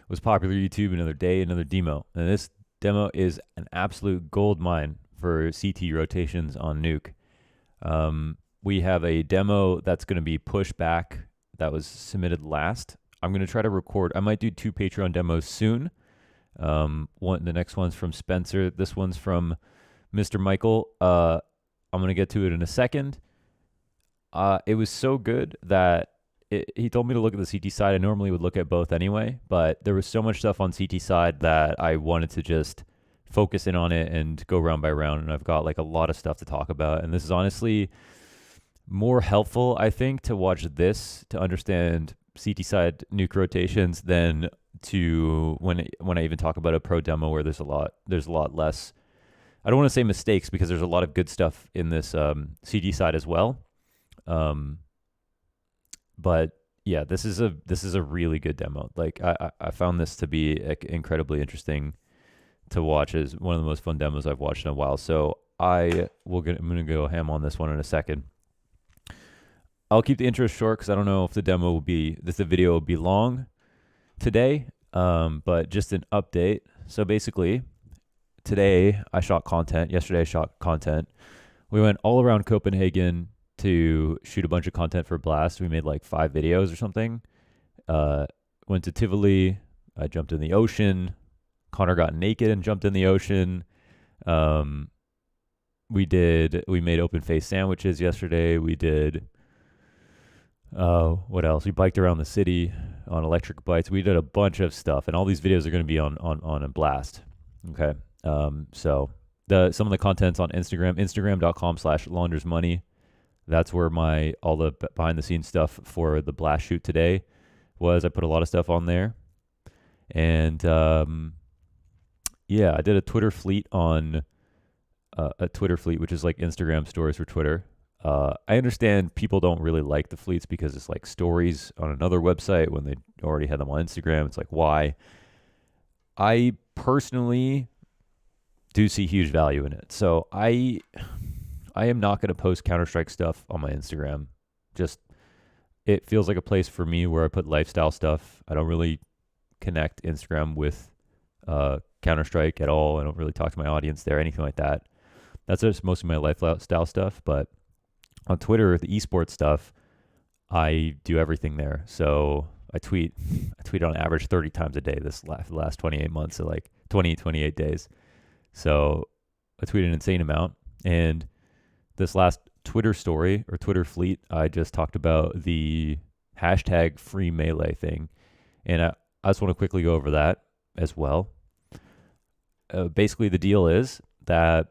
was popular YouTube another day, another demo. And this demo is an absolute gold mine for CT rotations on Nuke. We have a demo that's going to be pushed back that was submitted last. I'm going to try to record. I might do 2 Patreon demos soon. The next one's from Spencer. This one's from Mr. Michael. I'm going to get to it in a second. It was so good that he told me to look at the CT side. I normally would look at both anyway, but there was so much stuff on CT side that I wanted to just focus in on it and go round by round. And I've got like a lot of stuff to talk about. And this is honestly more helpful, I think, to watch this to understand CT side nuke rotations than to when I even talk about a pro demo where there's a lot less. I don't want to say mistakes because there's a lot of good stuff in this CT side as well. But yeah, this is a really good demo. Like I found this to be incredibly interesting to watch. Is one of the most fun demos I've watched in a while. So I'm gonna go ham on this one in a second. I'll keep the intro short because I don't know if the video will be long today. But just an update. So basically, today I shot content. Yesterday I shot content. We went all around Copenhagen to shoot a bunch of content for Blast. We made like 5 videos or something. Went to Tivoli. I jumped in the ocean. Connor got naked and jumped in the ocean. We made open face sandwiches yesterday. We did, what else? We biked around the city on electric bikes. We did a bunch of stuff, and all these videos are going to be on a Blast. Okay. So some of the content's on Instagram.com/laundersmoney. That's where all the behind the scenes stuff for the Blast shoot today was. I put a lot of stuff on there. And yeah, I did a Twitter fleet on a Twitter fleet, which is like Instagram stories for Twitter. I understand people don't really like the fleets because it's like stories on another website when they already had them on Instagram. It's like, why? I personally do see huge value in it. So I am not going to post Counter-Strike stuff on my Instagram. It feels like a place for me where I put lifestyle stuff. I don't really connect Instagram with Counter-Strike at all. I don't really talk to my audience there, anything like that. That's just most of my lifestyle stuff. But on Twitter, the esports stuff, I do everything there. So I tweet on average 30 times a day this last 28 months, so like 28 days. So I tweet an insane amount. And this last Twitter story or Twitter fleet, I just talked about the hashtag free melee thing. And I just want to quickly go over that as well. Basically, the deal is that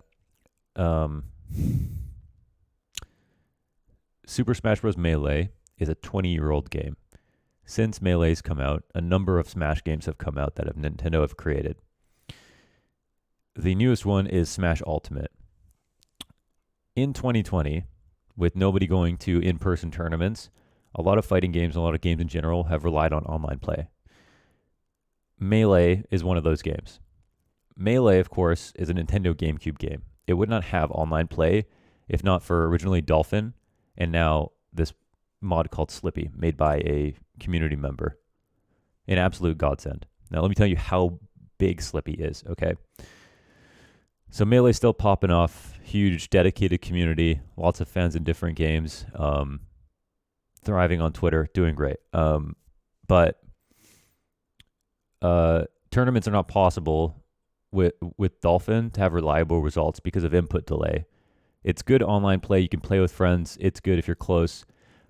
Super Smash Bros. Melee is a 20-year-old game. Since Melee's come out, a number of Smash games have come out that Nintendo have created. The newest one is Smash Ultimate. In 2020, with nobody going to in-person tournaments, a lot of fighting games and a lot of games in general have relied on online play. Melee is one of those games. Melee, of course, is a Nintendo GameCube game. It would not have online play if not for originally Dolphin and now this mod called Slippy, made by a community member. An absolute godsend. Now, let me tell you how big Slippy is, okay? So Melee's still popping off, huge dedicated community, lots of fans in different games, thriving on Twitter, doing great. But tournaments are not possible with Dolphin to have reliable results because of input delay. It's good online play. You can play with friends. It's good if you're close.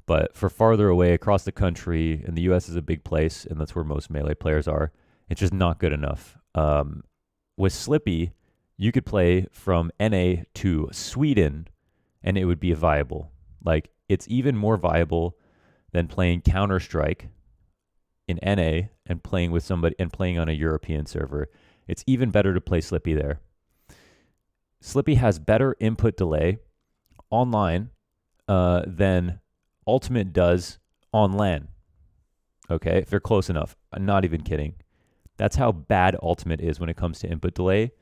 But for farther away across the country, and the U.S. is a big place, and that's where most Melee players are, it's just not good enough. With Slippy, you could play from NA to Sweden, and it would be viable. Like, it's even more viable than playing Counter-Strike in NA and playing with somebody and playing on a European server. It's even better to play Slippy there. Slippy has better input delay online than Ultimate does on LAN. Okay, if you're close enough. I'm not even kidding. That's how bad Ultimate is when it comes to input delay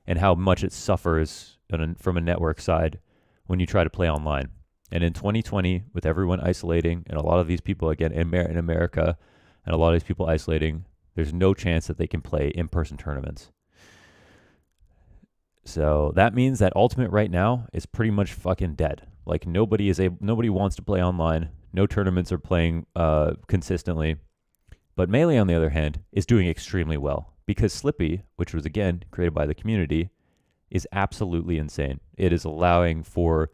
and how much it suffers from a network side when you try to play online. And in 2020, with everyone isolating and a lot of these people, again, in America, and a lot of these people isolating, There's no chance that they can play in-person tournaments. So that means that Ultimate right now is pretty much fucking dead. Like nobody wants to play online. No tournaments are playing consistently. But Melee, on the other hand, is doing extremely well because Slippy, which was again created by the community, is absolutely insane. It is allowing for,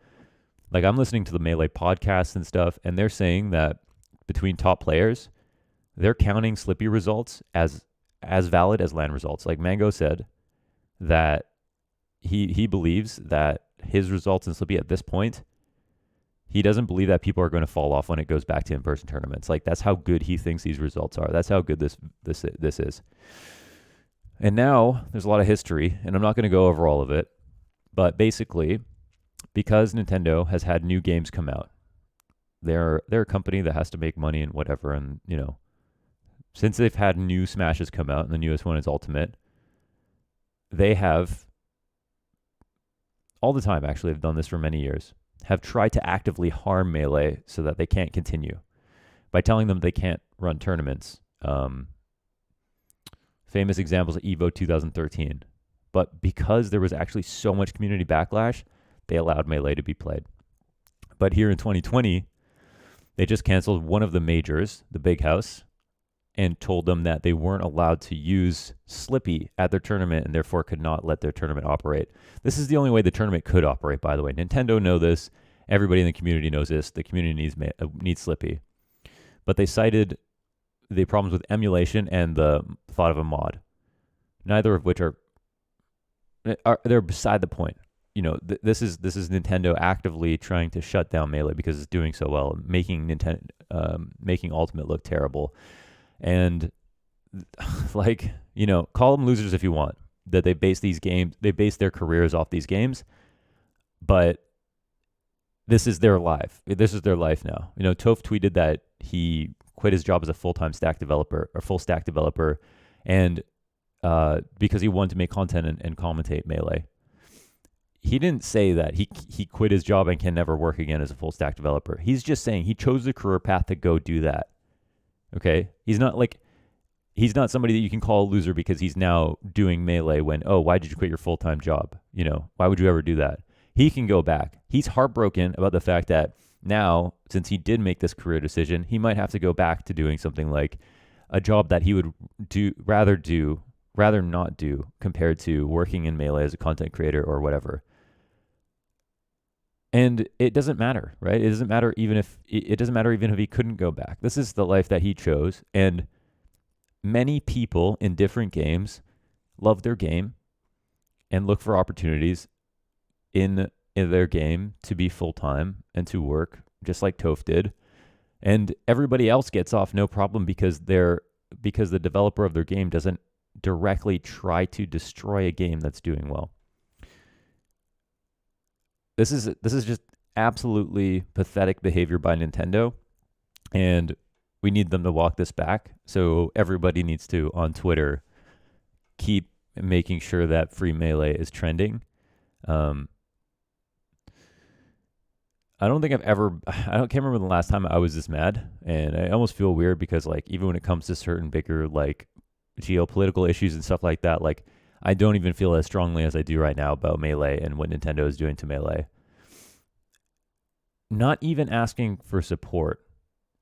like, I'm listening to the Melee podcasts and stuff, and they're saying that between top players, they're counting Slippy results as valid as LAN results. Like Mango said that he believes that his results in Slippy at this point, he doesn't believe that people are going to fall off when it goes back to in-person tournaments. Like that's how good he thinks these results are. That's how good this is. And now there's a lot of history, and I'm not going to go over all of it, but basically, because Nintendo has had new games come out, they're a company that has to make money and whatever, and you know, since they've had new Smashes come out, and the newest one is Ultimate, they have all the time, actually, have done this for many years, have tried to actively harm Melee so that they can't continue by telling them they can't run tournaments. Famous examples of EVO 2013. But because there was actually so much community backlash, they allowed Melee to be played. But here in 2020, they just canceled one of the majors, the Big House, and told them that they weren't allowed to use Slippy at their tournament and therefore could not let their tournament operate. This is the only way the tournament could operate, by the way. Nintendo know this. Everybody in the community knows this. The community needs Slippy. But they cited the problems with emulation and the thought of a mod, neither of which are they're beside the point. You know, this is Nintendo actively trying to shut down Melee because it's doing so well, making Ultimate look terrible. And like, you know, call them losers if you want, that they base their careers off these games, but this is their life. This is their life now. You know, Toph tweeted that he quit his job as a full stack developer, and because he wanted to make content and commentate Melee. He didn't say that he quit his job and can never work again as a full stack developer. He's just saying he chose the career path to go do that. Okay, he's not somebody that you can call a loser because he's now doing Melee when, oh, why did you quit your full-time job? You know, why would you ever do that? He can go back. He's heartbroken about the fact that now, since he did make this career decision, he might have to go back to doing something like a job that he would rather not do compared to working in Melee as a content creator or whatever. And it doesn't matter, right? It doesn't matter even if he couldn't go back. This is the life that he chose, and many people in different games love their game and look for opportunities in their game to be full-time and to work, just like Toph did. And everybody else gets off no problem because the developer of their game doesn't directly try to destroy a game that's doing well. This is just absolutely pathetic behavior by Nintendo, and we need them to walk this back. So everybody needs to, on Twitter, keep making sure that Free Melee is trending. I can't remember the last time I was this mad, and I almost feel weird because, like, even when it comes to certain bigger, like, geopolitical issues and stuff like that, like, I don't even feel as strongly as I do right now about Melee and what Nintendo is doing to Melee. Not even asking for support.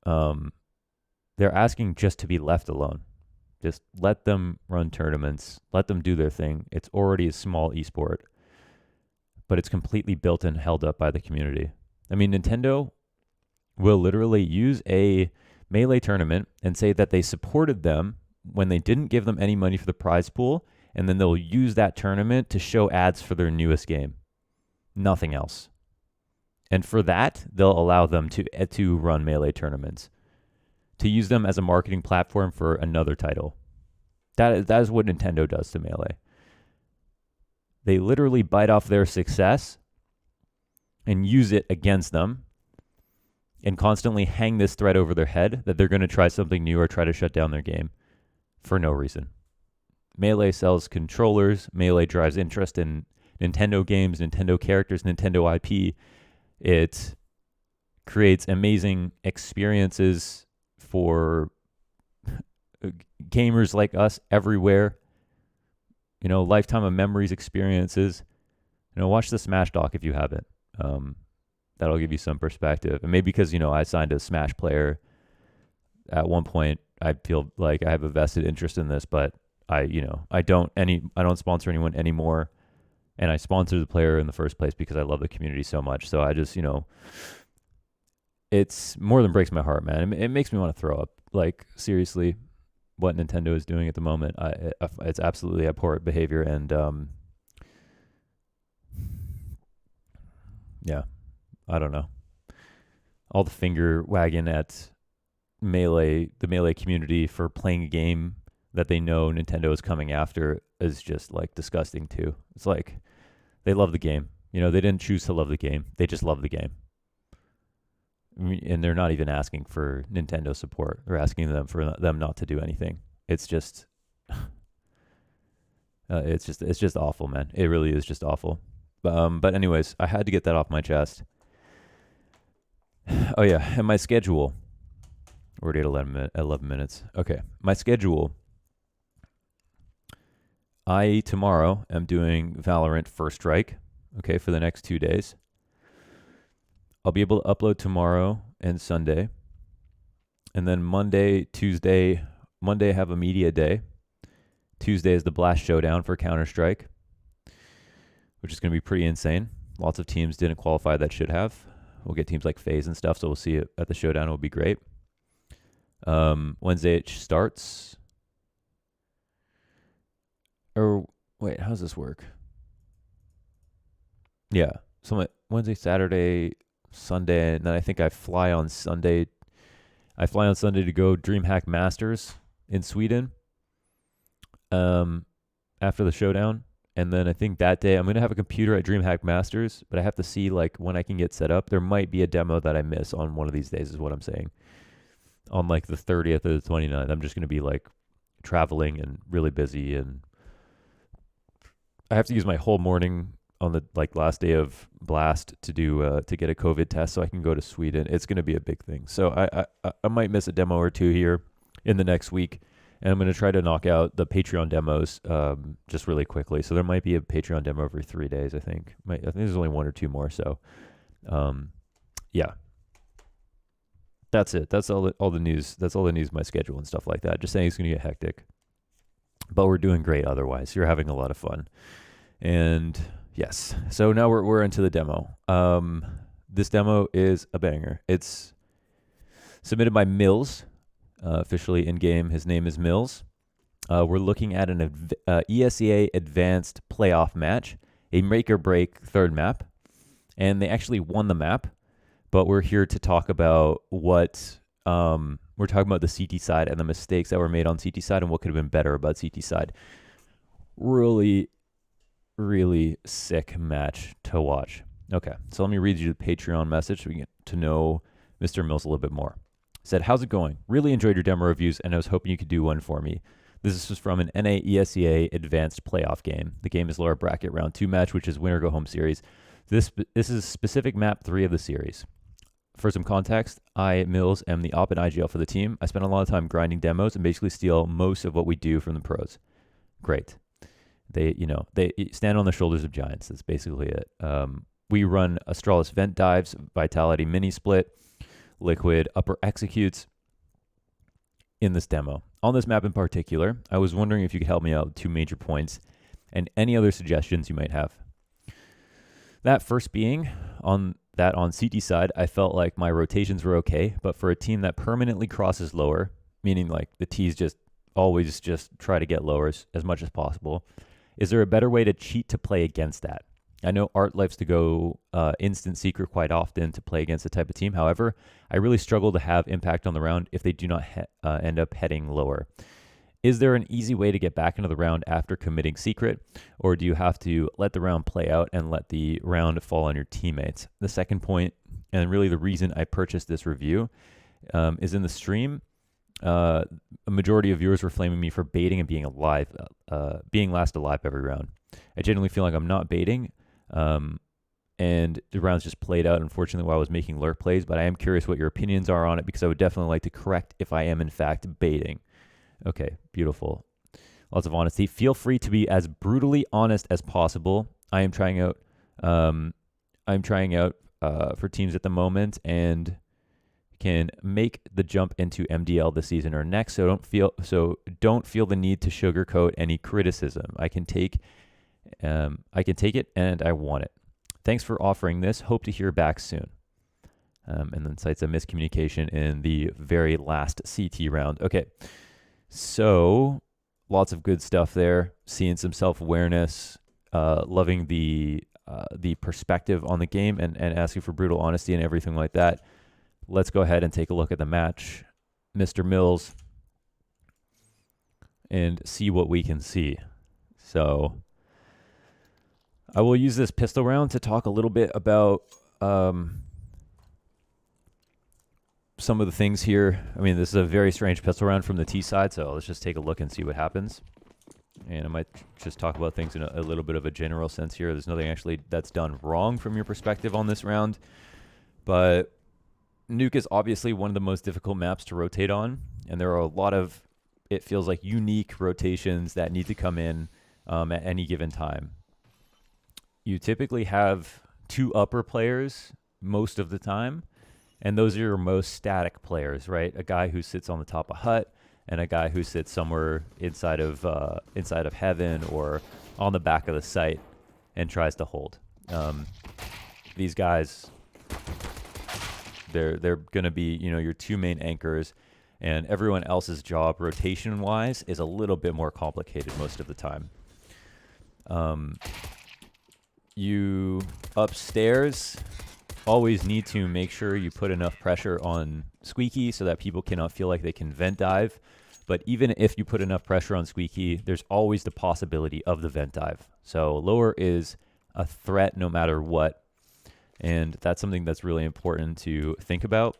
They're asking just to be left alone. Just let them run tournaments. Let them do their thing. It's already a small esport, but it's completely built and held up by the community. I mean, Nintendo will literally use a Melee tournament and say that they supported them when they didn't give them any money for the prize pool, and then they'll use that tournament to show ads for their newest game. Nothing else. And for that, they'll allow them to run Melee tournaments, to use them as a marketing platform for another title. That is what Nintendo does to Melee. They literally bite off their success and use it against them and constantly hang this threat over their head that they're going to try something new or try to shut down their game for no reason. Melee sells controllers. Melee drives interest in Nintendo games, Nintendo characters, Nintendo IP. It creates amazing experiences for gamers like us everywhere. Lifetime of memories, experiences. Watch the Smash doc if you haven't. That'll give you some perspective. And maybe because, I signed a Smash player at one point, I feel like I have a vested interest in this, but I don't sponsor anyone anymore. And I sponsored the player in the first place because I love the community so much. So I just, it's more than breaks my heart, man. It makes me want to throw up. Like, seriously, what Nintendo is doing at the moment, it's absolutely abhorrent behavior. And, yeah, I don't know. All the finger wagging at the Melee community for playing a game that they know Nintendo is coming after is just like disgusting too. It's like they love the game. They didn't choose to love the game. They just love the game. And they're not even asking for Nintendo support. They're asking them for them not to do anything. It's just it's just awful, man. It really is just awful. But anyways, I had to get that off my chest. Oh yeah, and my schedule. We're already at 11 minutes. Okay, my schedule. I tomorrow am doing Valorant First Strike. Okay, for the next 2 days. I'll be able to upload tomorrow and Sunday. And then Monday I have a media day. Tuesday is the Blast Showdown for Counter-Strike, which is going to be pretty insane. Lots of teams didn't qualify that should have. We'll get teams like FaZe and stuff, so we'll see it at the Showdown. It'll be great. Wednesday it starts. Or wait, how does this work? Yeah, so Wednesday, Saturday, Sunday, and then I think I fly on Sunday. I fly on Sunday to go DreamHack Masters in Sweden. After the Showdown. And then I think that day I'm going to have a computer at DreamHack Masters, but I have to see like when I can get set up. There might be a demo that I miss on one of these days is what I'm saying. On like the 30th or the 29th, I'm just going to be like traveling and really busy, and I have to use my whole morning on the like last day of Blast to do to get a COVID test so I can go to Sweden. It's going to be a big thing. So I might miss a demo or two here in the next week. And I'm going to try to knock out the Patreon demos just really quickly. So there might be a Patreon demo every 3 days, I think. I think there's only one or two more. So, yeah. That's it. That's all the news. That's all the news, my schedule and stuff like that. Just saying it's going to get hectic. But we're doing great otherwise. You're having a lot of fun. And, yes. So now we're into the demo. This demo is a banger. It's submitted by Millz. Officially in-game, his name is Millz. We're looking at an ESEA Advanced Playoff match, a make-or-break third map, and they actually won the map, but we're here to talk about what, we're talking about the CT side and the mistakes that were made on CT side and what could have been better about CT side. Really, really sick match to watch. Okay, so let me read you the Patreon message so we can get to know Mr. Millz a little bit more. Said, how's it going? Really enjoyed your demo reviews, and I was hoping you could do one for me. This is from an NA ESEA Advanced Playoff game. The game is lower bracket round 2 match, which is winner go home series. This is specific map 3 of the series. For some context, I, Millz, am the op and IGL for the team. I spend a lot of time grinding demos and basically steal most of what we do from the pros. Great. They stand on the shoulders of giants. That's basically it. We run Astralis Vent Dives, Vitality Mini Split, Liquid upper executes in this demo. On this map in particular, I was wondering if you could help me out with 2 major points and any other suggestions you might have. That first being, on CT side, I felt like my rotations were okay, but for a team that permanently crosses lower, meaning like the T's just always just try to get lower as much as possible, is there a better way to cheat to play against that? I know Art likes to go instant secret quite often to play against the type of team. However, I really struggle to have impact on the round if they do not end up heading lower. Is there an easy way to get back into the round after committing secret, or do you have to let the round play out and let the round fall on your teammates? The second point, and really the reason I purchased this review, is in the stream. A majority of viewers were flaming me for baiting and being last alive every round. I genuinely feel like I'm not baiting. And the rounds just played out, unfortunately, while I was making lurk plays, but I am curious what your opinions are on it because I would definitely like to correct if I am in fact baiting. Okay, beautiful. Lots of honesty. Feel free to be as brutally honest as possible. I am trying out. I'm trying out for teams at the moment and can make the jump into MDL this season or next. So don't feel the need to sugarcoat any criticism. I can take it and I want it. Thanks for offering this. Hope to hear back soon. And then cites a miscommunication in the very last CT round. Okay, so lots of good stuff there. Seeing some self-awareness, loving the perspective on the game, and asking for brutal honesty and everything like that. Let's go ahead and take a look at the match, Mr. Millz, and see what we can see. So I will use this pistol round to talk a little bit about some of the things here. I mean, this is a very strange pistol round from the T side, so let's just take a look and see what happens. And I might just talk about things in a little bit of a general sense here. There's nothing actually that's done wrong from your perspective on this round, but Nuke is obviously one of the most difficult maps to rotate on, and there are a lot of, it feels like, unique rotations that need to come in at any given time. You typically have two upper players most of the time, and those are your most static players, right? A guy who sits on the top of hut and a guy who sits somewhere inside of heaven or on the back of the site and tries to hold. These guys, they're going to be, your two main anchors, and everyone else's job rotation-wise is a little bit more complicated most of the time. You upstairs always need to make sure you put enough pressure on Squeaky so that people cannot feel like they can vent dive. But even if you put enough pressure on Squeaky, there's always the possibility of the vent dive. So lower is a threat no matter what. And that's something that's really important to think about.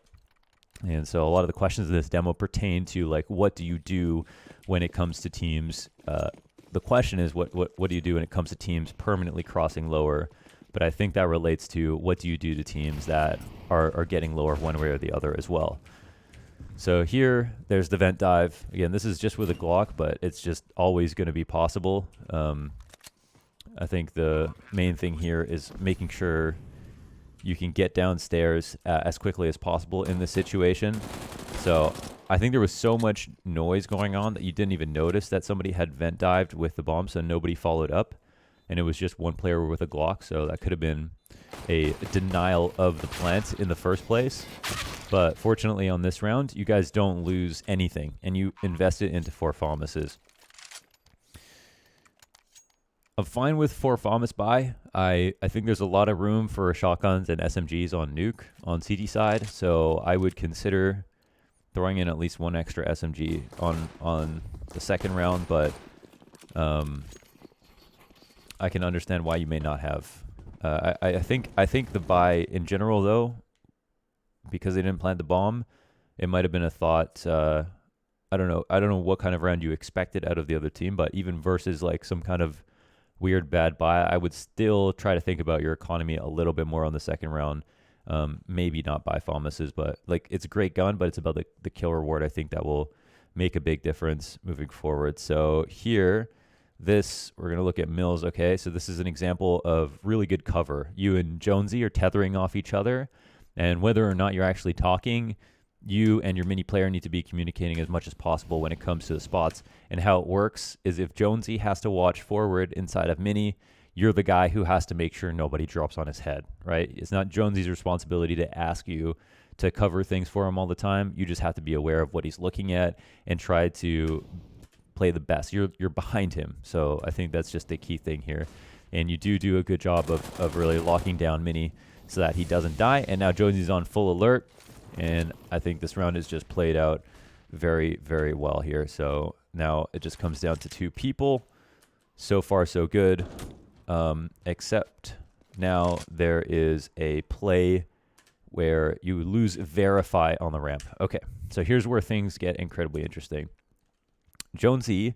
And so a lot of the questions in this demo pertain to, like, what do you do when it comes to teams? The question is, what do you do when it comes to teams permanently crossing lower? But I think that relates to what do you do to teams that are getting lower one way or the other as well. So here, there's the vent dive. Again, this is just with a Glock, but it's just always going to be possible. I think the main thing here is making sure you can get downstairs as quickly as possible in this situation. So I think there was so much noise going on that you didn't even notice that somebody had vent dived with the bomb, so nobody followed up. And it was just one player with a Glock, so that could have been a denial of the plant in the first place. But fortunately on this round, you guys don't lose anything, and you invest it into 4 FAMASes. I'm fine with 4 FAMAS buy. I think there's a lot of room for shotguns and SMGs on Nuke on CT side, so I would consider throwing in at least 1 extra SMG on the second round, but I can understand why you may not have. I think the buy in general, though, because they didn't plant the bomb, it might have been a thought. I don't know what kind of round you expected out of the other team, but even versus like some kind of weird bad buy, I would still try to think about your economy a little bit more on the second round. Maybe not buy FAMASes, but like, it's a great gun, but it's about the kill reward. I think that will make a big difference moving forward. So here, we're going to look at Millz. Okay, so this is an example of really good cover. You and Jonesy are tethering off each other, and whether or not you're actually talking, you and your mini player need to be communicating as much as possible when it comes to the spots. And how it works is, if Jonesy has to watch forward inside of mini, you're the guy who has to make sure nobody drops on his head, right? It's not Jonesy's responsibility to ask you to cover things for him all the time. You just have to be aware of what he's looking at and try to play the best. You're behind him. So I think that's just the key thing here. And you do a good job of really locking down mini so that he doesn't die. And now Jonesy's on full alert. And I think this round is just played out very, very well here. So now it just comes down to 2 people. So far, so good. Except now there is a play where you lose verify on the ramp. Okay, so here's where things get incredibly interesting. Jonesy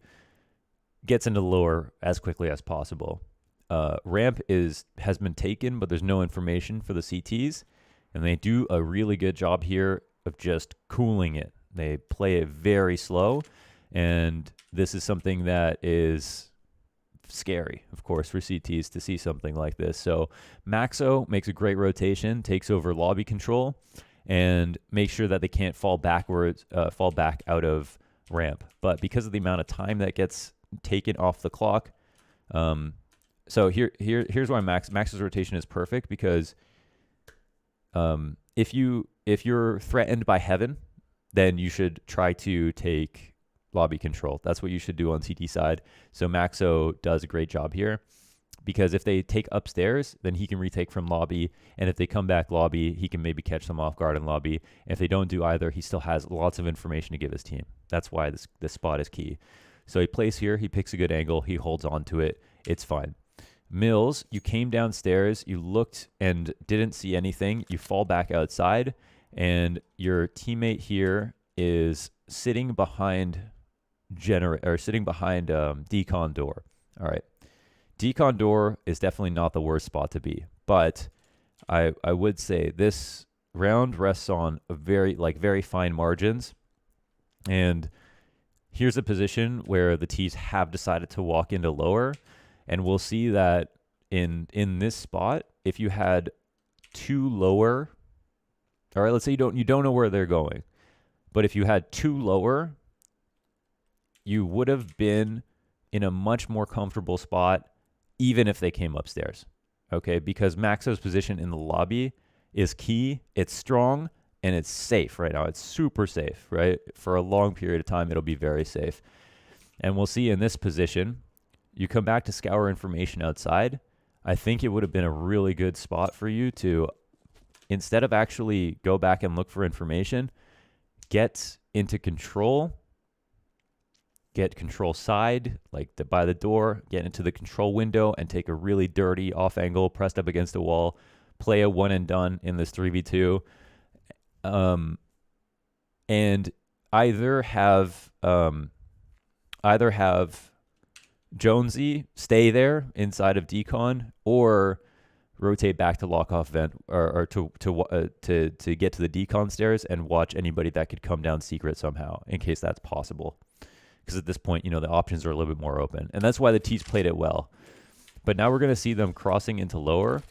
gets into lower as quickly as possible. Ramp has been taken, but there's no information for the CTs. And they do a really good job here of just cooling it. They play it very slow. And this is something that is scary, of course, for CTs to see something like this. So Maxo makes a great rotation, takes over lobby control, and makes sure that they can't fall back out of ramp. But because of the amount of time that gets taken off the clock, so here's why Max's rotation is perfect, because if you're threatened by heaven, then you should try to take lobby control. That's what you should do on CT side. So Maxo does a great job here, because if they take upstairs, then he can retake from lobby, and if they come back lobby, he can maybe catch them off guard in lobby. And if they don't do either, he still has lots of information to give his team. That's why this spot is key. So he plays here, he picks a good angle, he holds on to it, it's fine. Millz, you came downstairs, you looked and didn't see anything, you fall back outside, and your teammate here is sitting behind decon door. All right. Decon door is definitely not the worst spot to be, but I would say this round rests on a very fine margins. And here's a position where the T's have decided to walk into lower, and we'll see that in this spot, if you had two lower, all right, let's say you don't know where they're going, but if you had two lower, you would have been in a much more comfortable spot, even if they came upstairs, okay? Because Maxo's position in the lobby is key, it's strong, and it's safe right now. It's super safe, right? For a long period of time, it'll be very safe. And we'll see in this position, you come back to scour information outside. I think it would have been a really good spot for you to, instead of actually go back and look for information, get into control, get control side, like by the door, get into the control window and take a really dirty off angle, pressed up against a wall, play a one and done in this 3v2. And either have Jonesy stay there inside of decon, or rotate back to lock off vent, or to get to the decon stairs and watch anybody that could come down secret somehow, in case that's possible. Because at this point, the options are a little bit more open, and that's why the T's played it well. But now we're going to see them crossing into lower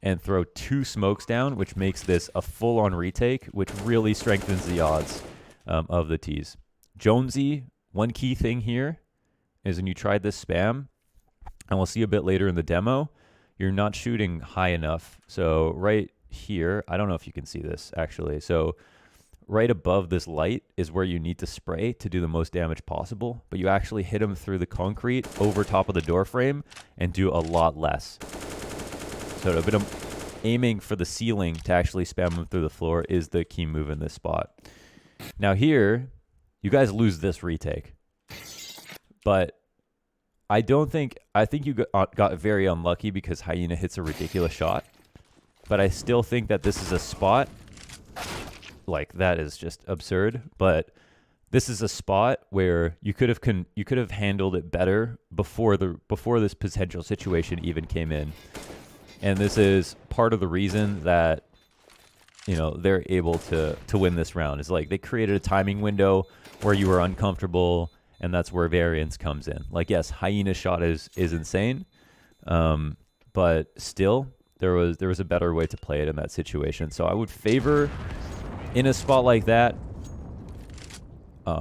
and throw two smokes down, which makes this a full-on retake, which really strengthens the odds of the T's. Jonesy, one key thing here is when you tried this spam, and we'll see a bit later in the demo, you're not shooting high enough. So right here, I don't know if you can see this actually. So right above this light is where you need to spray to do the most damage possible, but you actually hit them through the concrete over top of the door frame and do a lot less. So a bit of aiming for the ceiling to actually spam them through the floor is the key move in this spot. Now here, you guys lose this retake, but I think you got very unlucky because Hyena hits a ridiculous shot, but I still think that this is a spot, like that is just absurd, but this is a spot where you could have handled it better before this potential situation even came in. And this is part of the reason that they're able to win this round. Is like they created a timing window where you were uncomfortable, and that's where variance comes in. Like, yes, Hyena's shot is insane, but still there was a better way to play it in that situation. So I would favor, in a spot like that,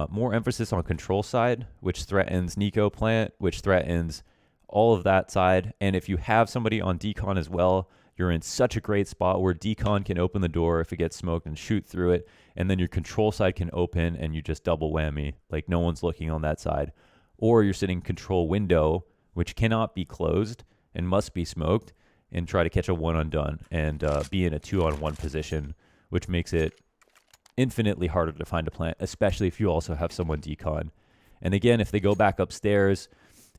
more emphasis on control side, which threatens Nico plant, which threatens all of that side. And if you have somebody on decon as well, you're in such a great spot where decon can open the door if it gets smoked and shoot through it, and then your control side can open and you just double whammy, like no one's looking on that side. Or you're sitting control window, which cannot be closed and must be smoked, and try to catch a one undone and be in a 2-on-1 position, which makes it infinitely harder to find a plant, especially if you also have someone decon. And again, if they go back upstairs,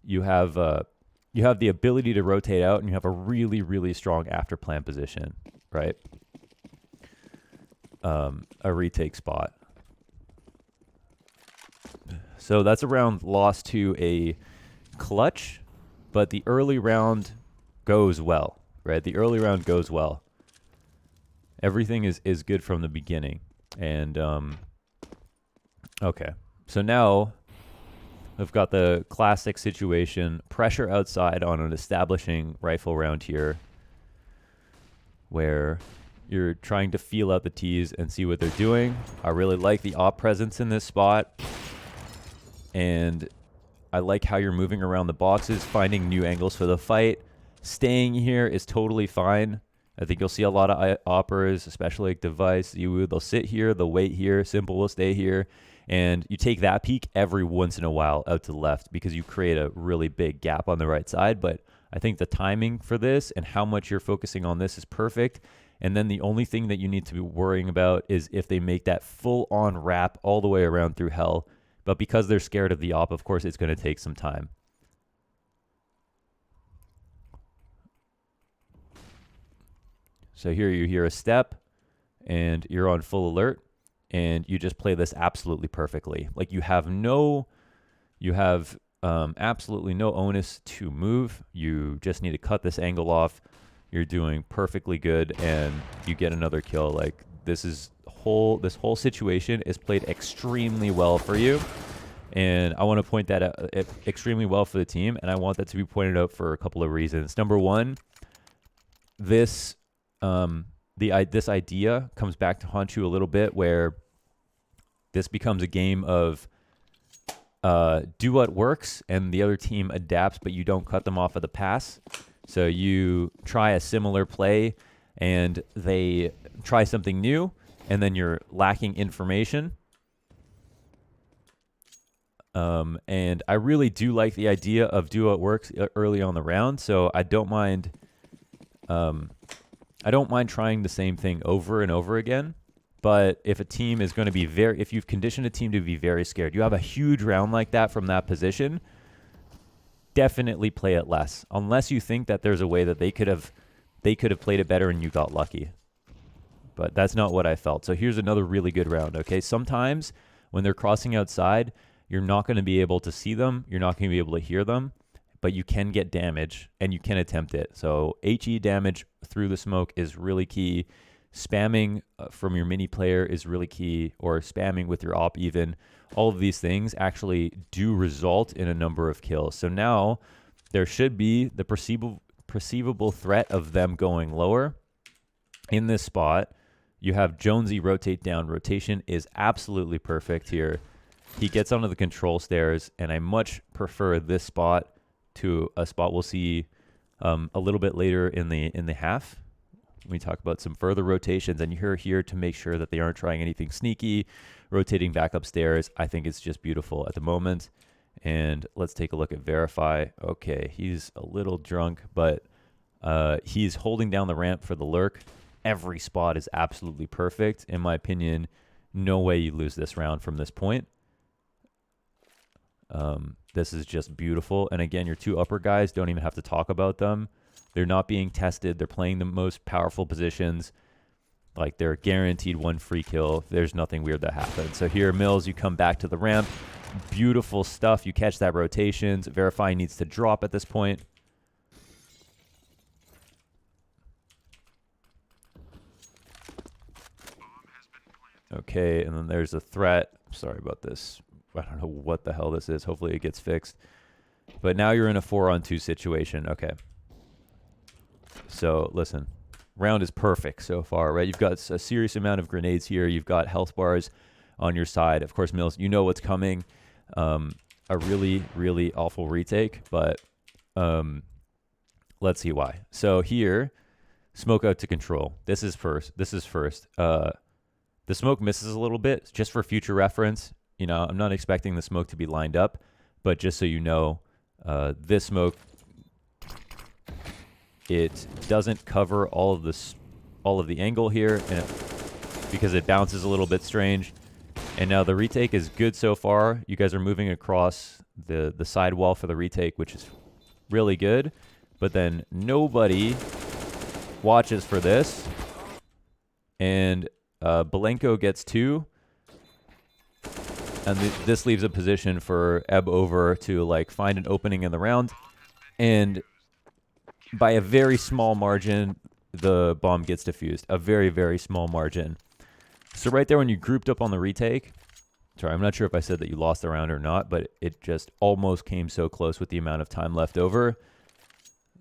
you have the ability to rotate out, and you have a really, really strong after plant position, right? A retake spot. So that's a round lost to a clutch, but the early round goes well, right? The early round goes well. Everything is good from the beginning. And okay, so now We've got the classic situation, pressure outside on an establishing rifle round here, where you're trying to feel out the T's and see what they're doing. I really like the op presence in this spot, and I like how you're moving around the boxes, finding new angles for the fight. Staying here is totally fine. I think you'll see a lot of operas, especially like Device, they'll sit here, they'll wait here, Simple will stay here, and you take that peek every once in a while out to the left because you create a really big gap on the right side. But I think the timing for this and how much you're focusing on this is perfect. And then the only thing that you need to be worrying about is if they make that full-on wrap all the way around through hell. But because they're scared of the op, of course, it's going to take some time. So here you hear a step, and you're on full alert, and you just play this absolutely perfectly. Like you have absolutely no onus to move. You just need to cut this angle off. You're doing perfectly good, and you get another kill. Like this whole situation is played extremely well for you, and I want to point that out extremely well for the team, and I want that to be pointed out for a couple of reasons. Number one, this idea comes back to haunt you a little bit, where this becomes a game of do what works, and the other team adapts, but you don't cut them off at the pass. So you try a similar play, and they try something new, and then you're lacking information. And I really do like the idea of do what works early on the round, so I don't mind trying the same thing over and over again. But if a team is going to be if you've conditioned a team to be very scared, you have a huge round like that from that position, definitely play it less, unless you think that there's a way that they could have played it better and you got lucky. But that's not what I felt. So here's another really good round. Okay, sometimes when they're crossing outside, you're not going to be able to see them, you're not going to be able to hear them, but you can get damage and you can attempt it. So HE damage through the smoke is really key. Spamming from your mini player is really key, or spamming with your op even. All of these things actually do result in a number of kills. So now there should be the perceivable threat of them going lower. In this spot, you have Jonesy rotate down. Rotation is absolutely perfect here. He gets onto the control stairs, and I much prefer this spot to a spot we'll see a little bit later in the half. We talk about some further rotations, and you're here to make sure that they aren't trying anything sneaky, rotating back upstairs. I think it's just beautiful at the moment. And let's take a look at Verify. Okay, he's a little drunk, but he's holding down the ramp for the lurk. Every spot is absolutely perfect. In my opinion, no way you lose this round from this point. This is just beautiful. And again, your two upper guys, don't even have to talk about them. They're not being tested. They're playing the most powerful positions. Like, they're guaranteed one free kill. There's nothing weird that happens. So here, Millz, you come back to the ramp. Beautiful stuff. You catch that rotations. Verify needs to drop at this point. Okay, and then there's a threat. Sorry about this. I don't know what the hell this is. Hopefully it gets fixed. But now you're in a 4-on-2 situation. Okay. So, listen. Round is perfect so far, right? You've got a serious amount of grenades here. You've got health bars on your side. Of course, Millz, you know what's coming. A really, really awful retake, but let's see why. So here, smoke out to control. This is first. The smoke misses a little bit, just for future reference. You know, I'm not expecting the smoke to be lined up, but just so you know, this smoke, it doesn't cover all of the angle here, and because it bounces a little bit strange. And now the retake is good so far. You guys are moving across the side wall for the retake, which is really good. But then nobody watches for this, and Belenko gets 2. And this leaves a position for Ebb over to like find an opening in the round, and by a very small margin, the bomb gets defused. A very, very small margin. So right there, when you grouped up on the retake, Sorry, I'm not sure if I said that you lost the round or not, but it just almost came so close with the amount of time left over.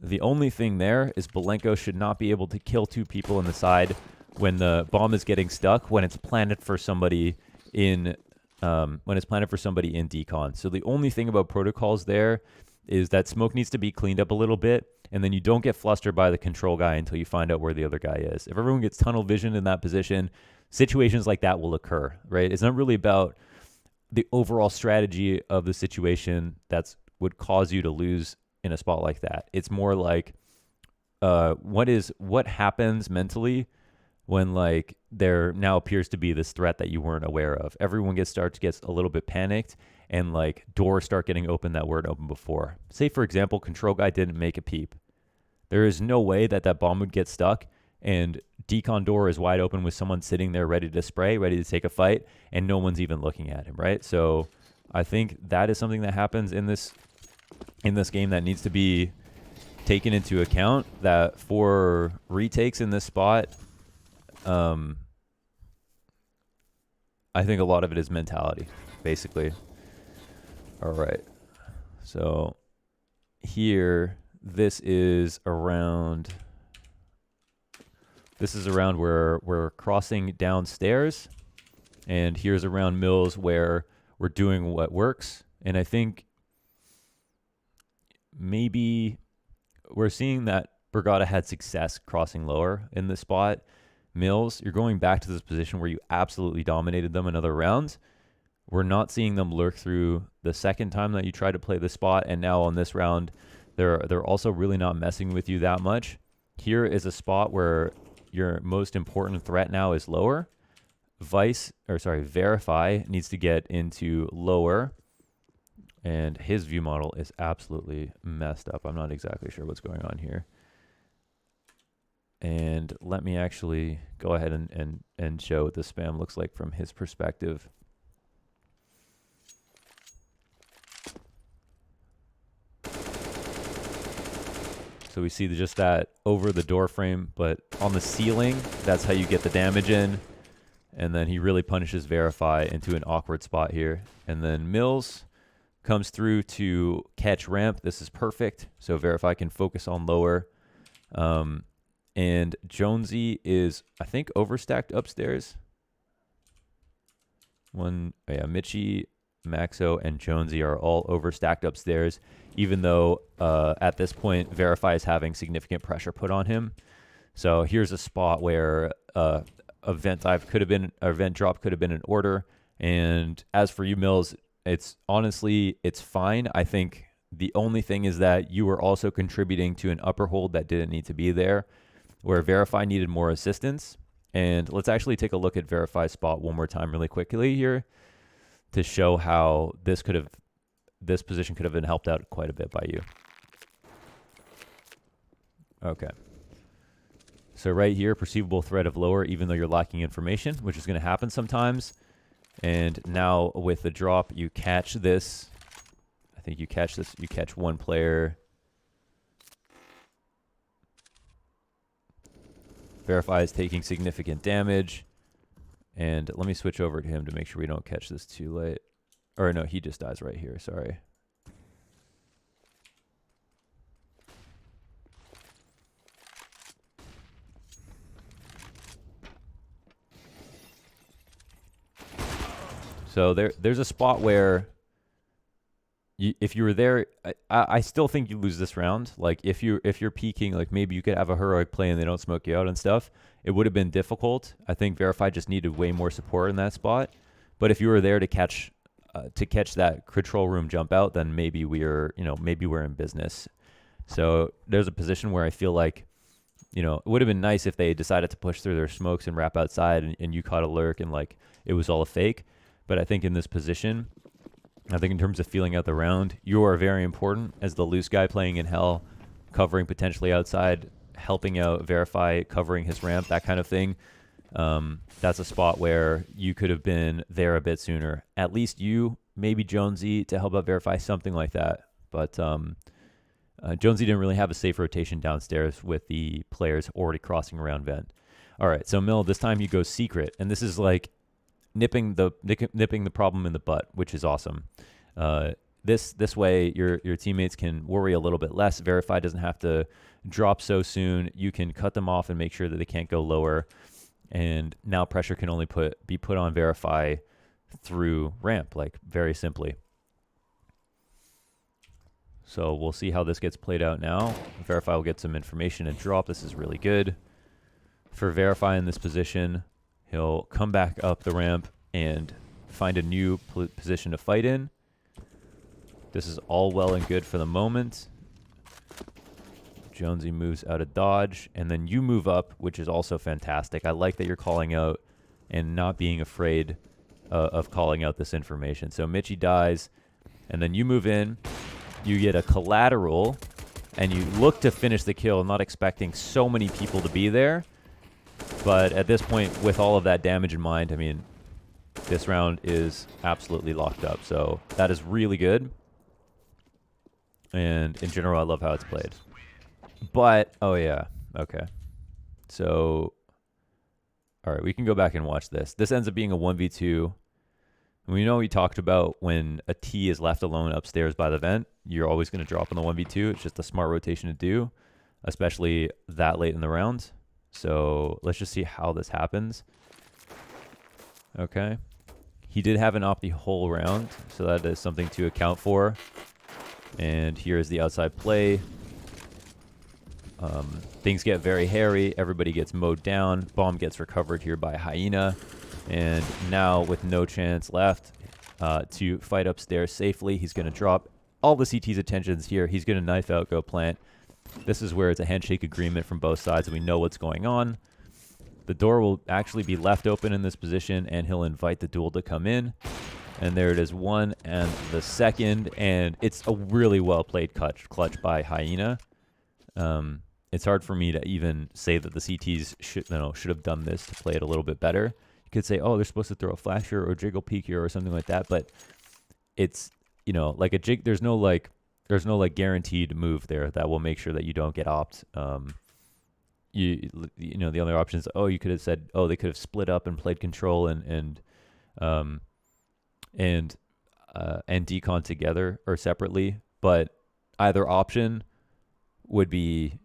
The only thing there is Belenko should not be able to kill 2 people in the side when the bomb is getting stuck, when it's planted for somebody in decon. So the only thing about protocols there is that smoke needs to be cleaned up a little bit, and then you don't get flustered by the control guy until you find out where the other guy is. If everyone gets tunnel vision in that position, situations like that will occur, right? It's not really about the overall strategy of the situation that's would cause you to lose in a spot like that. It's more like what happens mentally when like there now appears to be this threat that you weren't aware of. Everyone gets a little bit panicked, and like doors start getting open that weren't open before. Say for example, control guy didn't make a peep. There is no way that bomb would get stuck and decon door is wide open with someone sitting there ready to spray, ready to take a fight, and no one's even looking at him, right? So I think that is something that happens in this game that needs to be taken into account, that for retakes in this spot, I think a lot of it is mentality, basically. All right. So here, this is around where we're crossing downstairs, and here's around Millz where we're doing what works. And I think maybe we're seeing that Brigada had success crossing lower in this spot. Millz, you're going back to this position where you absolutely dominated them in other rounds. We're not seeing them lurk through the second time that you tried to play the spot, and now on this round, they're also really not messing with you that much. Here is a spot where your most important threat now is lower. Verify needs to get into lower, and his view model is absolutely messed up. I'm not exactly sure what's going on here. And let me actually go ahead and show what the spam looks like from his perspective. So we see just that over the door frame, but on the ceiling, that's how you get the damage in. And then he really punishes Verify into an awkward spot here. And then Millz comes through to catch ramp. This is perfect. So Verify can focus on lower. And Jonesy is, I think, overstacked upstairs. Mitchie, Maxo, and Jonesy are all overstacked upstairs, even though at this point, Verify is having significant pressure put on him. So here's a spot where a vent drop could have been in order. And as for you, Millz, it's fine. I think the only thing is that you were also contributing to an upper hold that didn't need to be there, where Verify needed more assistance. And let's actually take a look at Verify's spot one more time really quickly here to show how this position could have been helped out quite a bit by you. Okay. So right here, perceivable threat of lower, even though you're lacking information, which is going to happen sometimes. And now with the drop, you catch this. I think you catch this. You catch one player. Verify is taking significant damage. And let me switch over to him to make sure we don't catch this too late. Or no, he just dies right here. Sorry. So there's a spot where if you were there, I still think you lose this round. Like if you're peeking, like maybe you could have a heroic play and they don't smoke you out and stuff. It would have been difficult. I think Verify just needed way more support in that spot. But if you were there to catch that control room jump out, then maybe we're in business. So there's a position where I feel like, it would have been nice if they decided to push through their smokes and wrap outside and you caught a lurk and like it was all a fake. But I think in this position, I think in terms of feeling out the round, you are very important as the loose guy playing in hell, covering potentially outside, helping out Verify, covering his ramp, that kind of thing. That's a spot where you could have been there a bit sooner. At least you, maybe Jonesy to help out Verify, something like that. But Jonesy didn't really have a safe rotation downstairs with the players already crossing around vent. All right, so Mill, this time you go secret. And this is like nipping the problem in the butt, which is awesome. This way your teammates can worry a little bit less. Verify doesn't have to drop so soon. You can cut them off and make sure that they can't go lower. And now pressure can only be put on Verify through ramp, like very simply. So we'll see how this gets played out now. Verify will get some information and drop. This is really good for Verify in this position. He'll come back up the ramp and find a new position to fight in. This is all well and good for the moment. Jonesy moves out of dodge, and then you move up, which is also fantastic. I like that you're calling out and not being afraid of calling out this information. So Mitchie dies, and then you move in. You get a collateral, and you look to finish the kill, not expecting so many people to be there. But at this point, with all of that damage in mind, I mean, this round is absolutely locked up. So that is really good. And in general, I love how it's played. But, oh yeah, okay. So, all right, we can go back and watch this. This ends up being a 1v2. We know we talked about when a T is left alone upstairs by the vent, you're always going to drop on the 1v2. It's just a smart rotation to do, especially that late in the round. So let's just see how this happens. Okay. He did have an op the whole round, so that is something to account for. And here's the outside play. Things get very hairy. Everybody gets mowed down. Bomb gets recovered here by Hyena. And now with no chance left to fight upstairs safely, he's going to drop all the CT's attentions here. He's going to knife out, go plant. This is where it's a handshake agreement from both sides. We know what's going on. The door will actually be left open in this position, and he'll invite the duel to come in. And there it is, one and the second. And it's a really well-played clutch by Hyena. It's hard for me to even say that the CTs should have done this to play it a little bit better. You could say, oh, they're supposed to throw a flash here or a jiggle peek here or something like that. But it's, like a jig. There's no guaranteed move there that will make sure that you don't get opt. The other option is, you could have said, they could have split up and played control and decon together or separately. But either option would be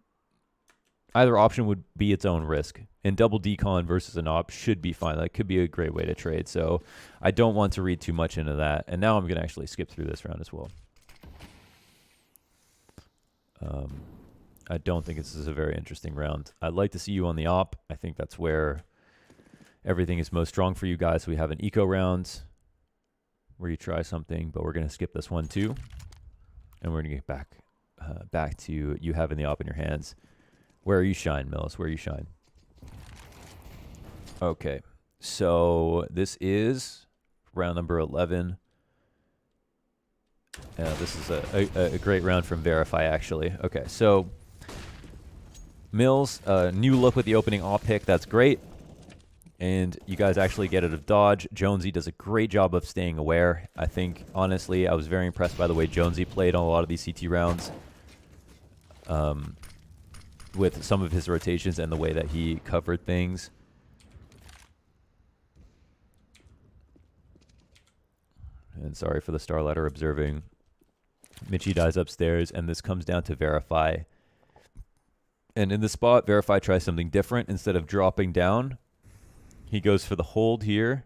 its own risk. And double decon versus an op should be fine. That could be a great way to trade. So I don't want to read too much into that. And now I'm going to actually skip through this round as well. I don't think this is a very interesting round. I'd like to see you on the op. I think that's where everything is most strong for you guys. We have an eco round where you try something, but we're going to skip this one too. And we're going to get back to you having the op in your hands. Where you shine, Millz, where you shine. Okay, so this is round number 11. This is a great round from Verify, actually. Okay, so Millz, new look with the opening op pick. That's great. And you guys actually get it of dodge. Jonesy does a great job of staying aware. I think, honestly, I was very impressed by the way Jonesy played on a lot of these CT rounds. With some of his rotations and the way that he covered things. And sorry for the Starlighter observing. Mitchie dies upstairs, and this comes down to Verify. And in the spot, Verify tries something different. Instead of dropping down, he goes for the hold here.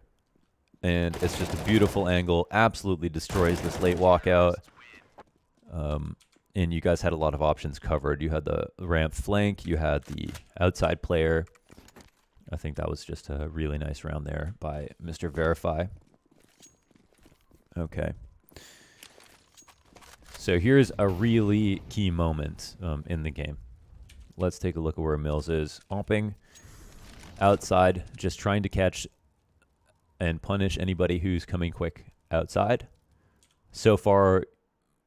And it's just a beautiful angle. Absolutely destroys this late walkout. And you guys had a lot of options covered. You had the ramp flank. You had the outside player. I think that was just a really nice round there by Mr. Verify. Okay. So here's a really key moment in the game. Let's take a look at where Millz is. Omping outside, just trying to catch and punish anybody who's coming quick outside. So far,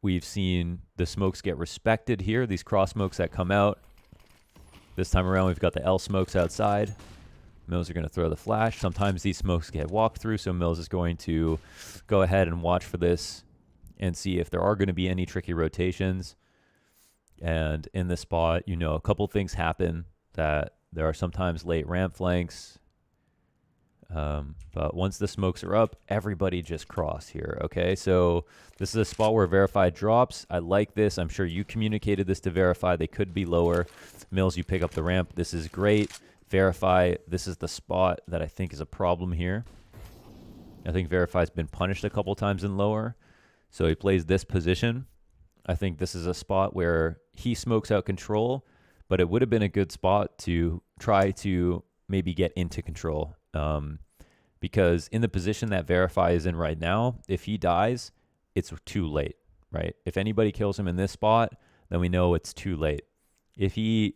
we've seen the smokes get respected here, these cross smokes that come out. This time around, we've got the L smokes outside. Millz are going to throw the flash. Sometimes these smokes get walked through, so Millz is going to go ahead and watch for this and see if there are going to be any tricky rotations. And in this spot, a couple things happen that there are sometimes late ramp flanks. But once the smokes are up, everybody just cross here, okay? So this is a spot where Verify drops. I like this. I'm sure you communicated this to Verify. They could be lower. Millz, you pick up the ramp. This is great. Verify, this is the spot that I think is a problem here. I think Verify's been punished a couple times in lower. So he plays this position. I think this is a spot where he smokes out control, but it would have been a good spot to try to maybe get into control. Because in the position that Verify is in right now, if he dies, it's too late, right? If anybody kills him in this spot, then we know it's too late. If he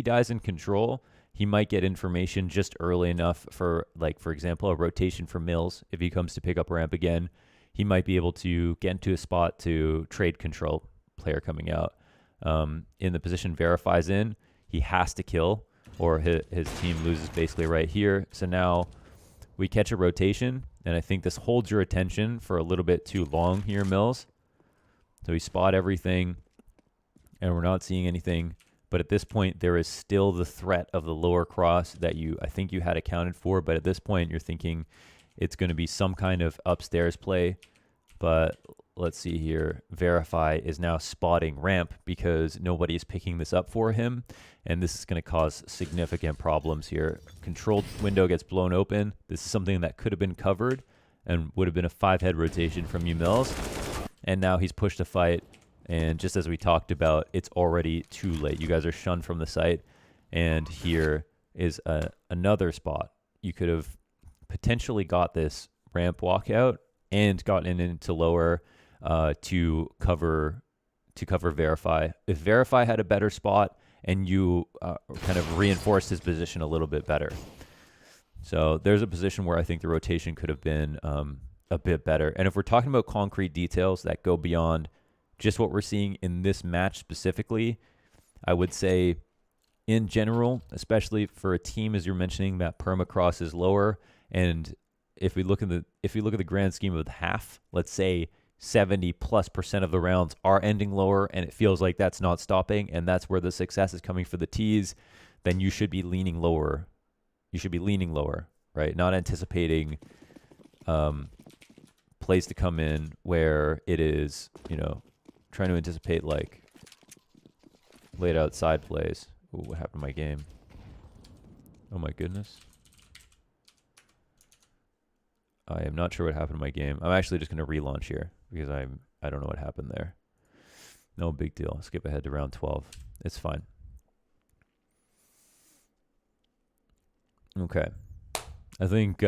dies in control, he might get information just early enough for, like, for example, a rotation for Millz. If he comes to pick up ramp again, he might be able to get into a spot to trade control player coming out. In the position Verify's in, he has to kill, or his team loses basically right here. So now we catch a rotation, and I think this holds your attention for a little bit too long here, Millz. So we spot everything, and we're not seeing anything. But at this point, there is still the threat of the lower cross that I think you had accounted for. But at this point, you're thinking it's going to be some kind of upstairs play. But let's see here. Verify is now spotting ramp because nobody is picking this up for him. And this is going to cause significant problems here. Controlled window gets blown open. This is something that could have been covered and would have been a 5-head rotation from you, Millz. And now he's pushed a fight. And just as we talked about, it's already too late. You guys are shunned from the site. And here is another spot. You could have potentially got this ramp walkout and gotten into lower to cover Verify. If Verify had a better spot and you kind of reinforced his position a little bit better. So there's a position where I think the rotation could have been a bit better. And if we're talking about concrete details that go beyond just what we're seeing in this match specifically, I would say in general, especially for a team, as you're mentioning, that permacross is lower. And if we look at the grand scheme of the half, let's say 70+% of the rounds are ending lower, and it feels like that's not stopping, and that's where the success is coming for the T's, then you should be leaning lower. You should be leaning lower, right? Not anticipating plays to come in where it is, trying to anticipate like laid out side plays. Ooh, what happened to my game? Oh my goodness. I am not sure what happened to my game. I'm actually just going to relaunch here because I don't know what happened there. No big deal. Skip ahead to round 12. It's fine. Okay. I think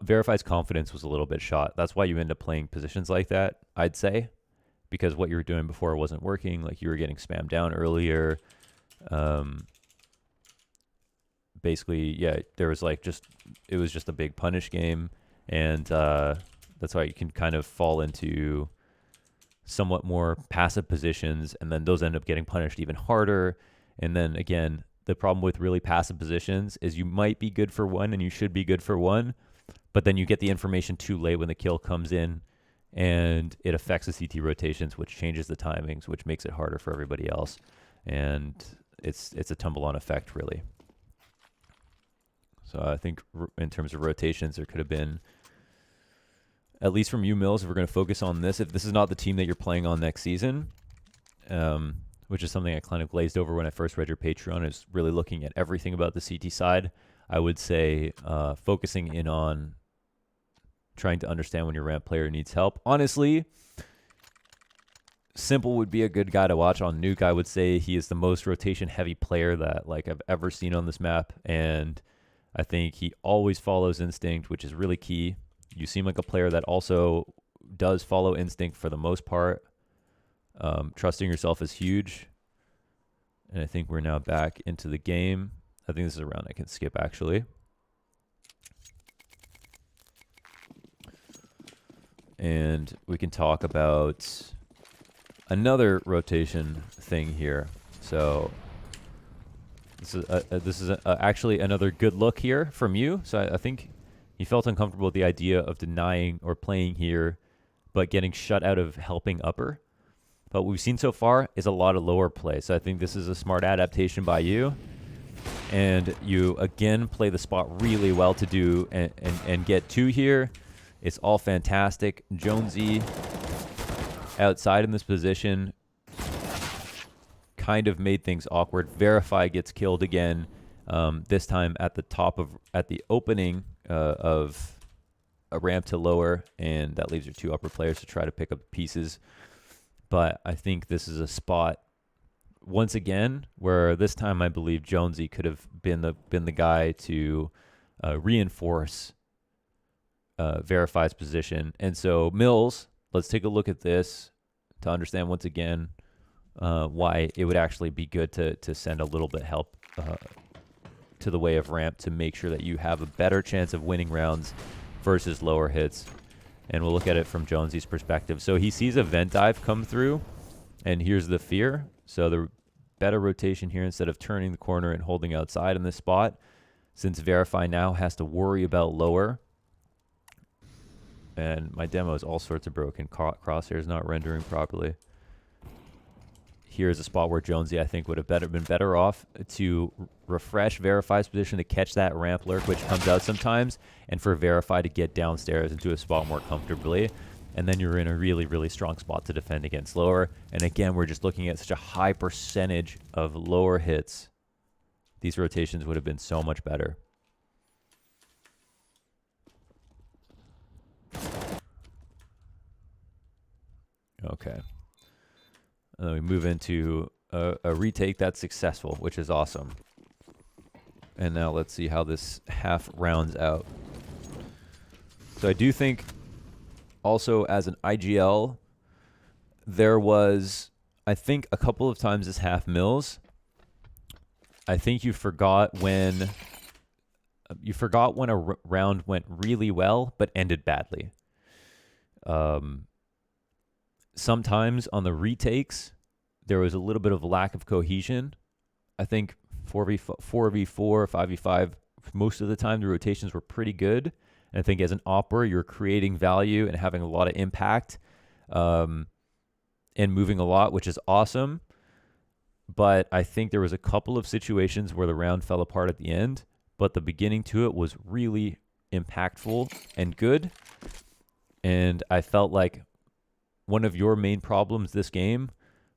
Verify's confidence was a little bit shot. That's why you end up playing positions like that, I'd say, because what you were doing before wasn't working. Like you were getting spammed down earlier. Basically, yeah, there was it was just a big punish game. And that's why you can kind of fall into somewhat more passive positions, and then those end up getting punished even harder. And then again, the problem with really passive positions is you might be good for one, and you should be good for one, but then you get the information too late when the kill comes in, and it affects the CT rotations, which changes the timings, which makes it harder for everybody else. And it's a tumble-on effect, really. So I think in terms of rotations, there could have been, at least from you, Millz, if we're going to focus on this, if this is not the team that you're playing on next season, which is something I kind of glazed over when I first read your Patreon, is really looking at everything about the CT side, I would say focusing in on trying to understand when your ramp player needs help. Honestly, Simple would be a good guy to watch on Nuke. I would say he is the most rotation-heavy player that I've ever seen on this map, and I think he always follows instinct, which is really key. You seem like a player that also does follow instinct for the most part. Trusting yourself is huge. And I think we're now back into the game. I think this is a round I can skip, actually. And we can talk about another rotation thing here. So this is actually another good look here from you. So I think he felt uncomfortable with the idea of denying or playing here, but getting shut out of helping upper. But what we've seen so far is a lot of lower play. So I think this is a smart adaptation by you. And you again play the spot really well to do and get 2 here. It's all fantastic. Jonesy outside in this position kind of made things awkward. Verify gets killed again. This time at the opening of a ramp to lower, and that leaves your 2 upper players to try to pick up pieces. But I think this is a spot once again where this time I believe Jonesy could have been the guy to reinforce Verify's position. And so Millz, let's take a look at this to understand once again why it would actually be good to send a little bit help to the way of ramp to make sure that you have a better chance of winning rounds versus lower hits. And we'll look at it from Jonesy's perspective. So he sees a vent dive come through, and here's the fear. So the better rotation here, instead of turning the corner and holding outside in this spot, since Verify now has to worry about lower. And my demo is all sorts of broken. Crosshair's not rendering properly. Here's a spot where Jonesy, I think, would have been better off to refresh Verify's position to catch that ramp lurk, which comes out sometimes, and for Verify to get downstairs into a spot more comfortably. And then you're in a really, really strong spot to defend against lower. And again, we're just looking at such a high percentage of lower hits. These rotations would have been so much better. Okay. And then we move into a retake that's successful, which is awesome. And now let's see how this half rounds out. So I do think also as an IGL, there was, I think, a couple of times this half Millz. I think you forgot when a round went really well but ended badly. Sometimes on the retakes, there was a little bit of lack of cohesion. I think 4v4, 5v5, most of the time the rotations were pretty good. And I think as an opera, you're creating value and having a lot of impact and moving a lot, which is awesome. But I think there was a couple of situations where the round fell apart at the end, but the beginning to it was really impactful and good. And I felt like one of your main problems this game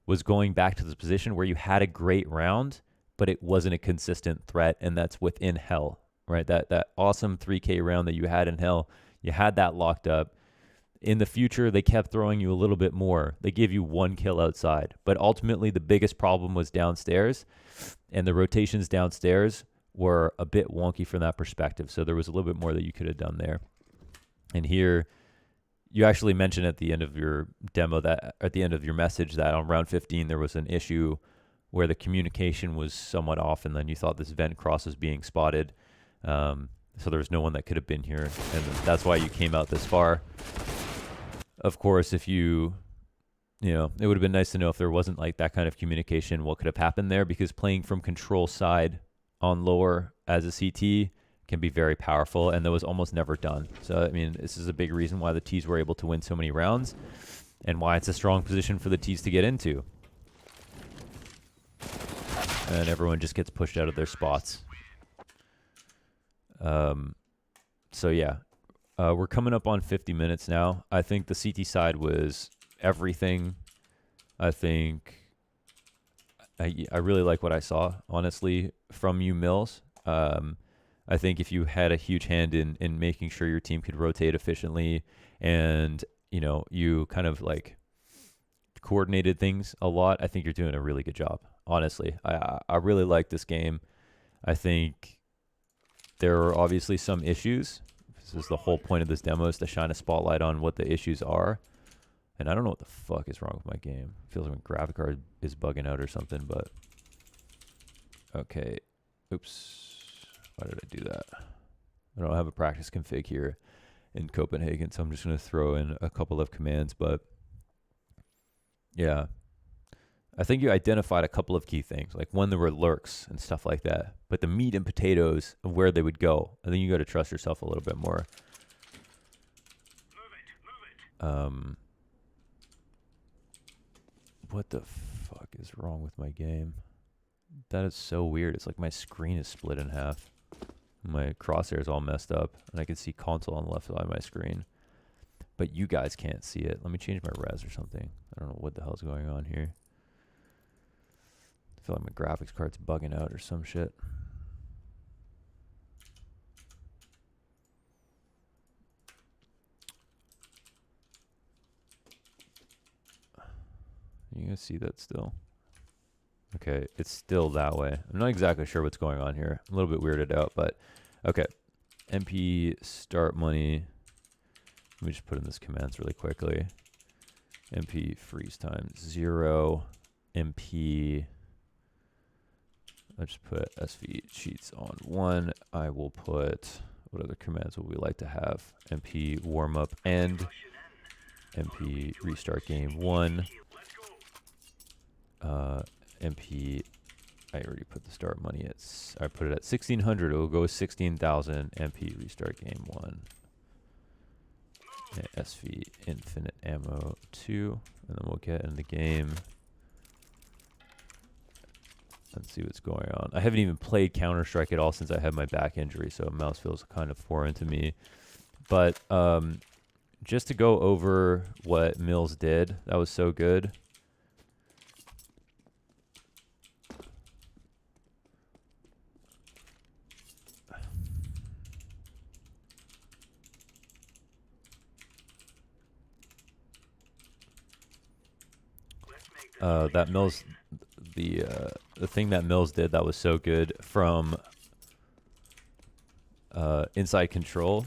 was going back to the position where you had a great round, but it wasn't a consistent threat, and that's within Hell, right? That awesome 3K round that you had in Hell, you had that locked up. In the future, they kept throwing you a little bit more. They gave you 1 kill outside, but ultimately the biggest problem was downstairs, and the rotations downstairs were a bit wonky from that perspective, so there was a little bit more that you could have done there. And here, you actually mentioned at the end of your demo that at the end of your message that on round 15 there was an issue where the communication was somewhat off, and then you thought this vent cross was being spotted. So there was no one that could have been here, and that's why you came out this far. Of course, if it would have been nice to know if there wasn't like that kind of communication, what could have happened there, because playing from control side on lower as a CT can be very powerful, and that was almost never done. So, I mean, this is a big reason why the Ts were able to win so many rounds and why it's a strong position for the Ts to get into. And everyone just gets pushed out of their spots. So, yeah. We're coming up on 50 minutes now. I think the CT side was everything. I think I really like what I saw, honestly, from you, Millz. I think if you had a huge hand in making sure your team could rotate efficiently and, you kind of like coordinated things a lot, I think you're doing a really good job, honestly. I really like this game. I think there are obviously some issues. This is the whole point of this demo, is to shine a spotlight on what the issues are. And I don't know what the fuck is wrong with my game. It feels like my graphic card is bugging out or something, but okay. Oops. Why did I do that? I don't have a practice config here in Copenhagen, so I'm just going to throw in a couple of commands. But yeah, I think you identified a couple of key things, like when there were lurks and stuff like that. But the meat and potatoes of where they would go, I think you got to trust yourself a little bit more. What the fuck is wrong with my game? That is so weird. It's like my screen is split in half. My crosshair is all messed up, and I can see console on the left side of my screen. But you guys can't see it. Let me change my res or something. I don't know what the hell's going on here. I feel like my graphics card's bugging out or some shit. You guys see that still? Okay, it's still that way. I'm not exactly sure what's going on here. I'm a little bit weirded out, but okay. MP start money. Let me just put in this commands really quickly. MP freeze time 0. MP. I'll just put SV cheats on 1. I will put, what other commands would we like to have? MP warm up end. MP restart game 1. MP, I already put the start money at, I put it at 1600. It will go 16,000. MP restart game 1. And SV infinite ammo 2. And then we'll get in the game. Let's see what's going on. I haven't even played Counter-Strike at all since I had my back injury, so mouse feels kind of foreign to me. But just to go over what Millz did, that was so good. That Millz, the thing that Millz did that was so good from inside control.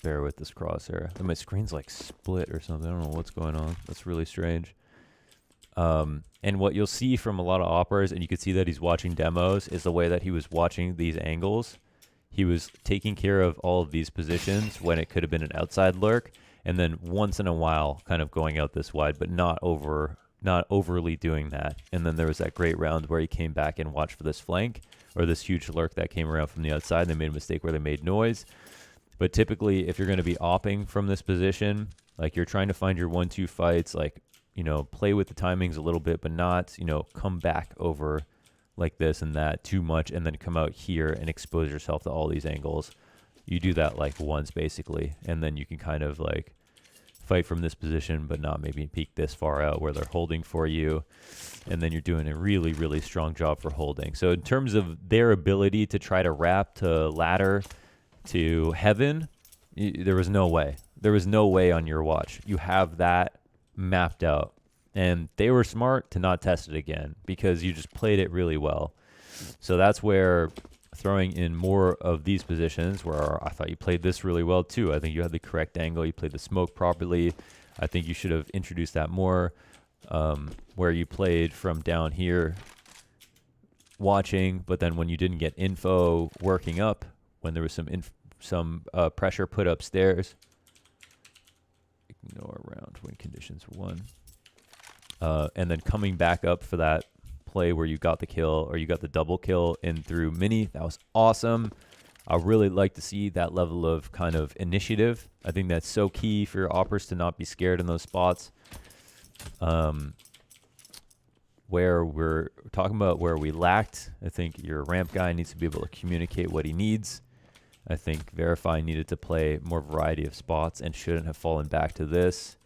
Bear with this crosshair. And my screen's like split or something. I don't know what's going on. That's really strange. And what you'll see from a lot of operas, and you can see that he's watching demos, is the way that he was watching these angles. He was taking care of all of these positions when it could have been an outside lurk, and then once in a while kind of going out this wide, but not overly doing that. And then there was that great round where he came back and watched for this flank or this huge lurk that came around from the outside. They made a mistake where they made noise. But typically, if you're going to be opping from this position, like you're trying to find your 1-2 fights, like, you know, play with the timings a little bit, but not, you know, come back over like this and that too much and then come out here and expose yourself to all these angles. You do that like once basically, and then you can kind of like fight from this position, but not maybe peek this far out where they're holding for you. And then you're doing a really, really strong job for holding. So in terms of their ability to try to wrap to ladder to heaven, there was no way. There was no way on your watch. You have that mapped out. And they were smart to not test it again because you just played it really well. So that's where throwing in more of these positions where I thought you played this really well too. I think you had the correct angle. You played the smoke properly. I think you should have introduced that more, where you played from down here watching, but then when you didn't get info working up, when there was some pressure put upstairs, ignore round when conditions 1. And then coming back up for that play where you got the kill or you got the double kill in through mini. That was awesome. I really like to see that level of kind of initiative. I think that's so key for your operas to not be scared in those spots. Where we're talking about where we lacked, I think your ramp guy needs to be able to communicate what he needs. I think Verify needed to play more variety of spots and shouldn't have fallen back to this.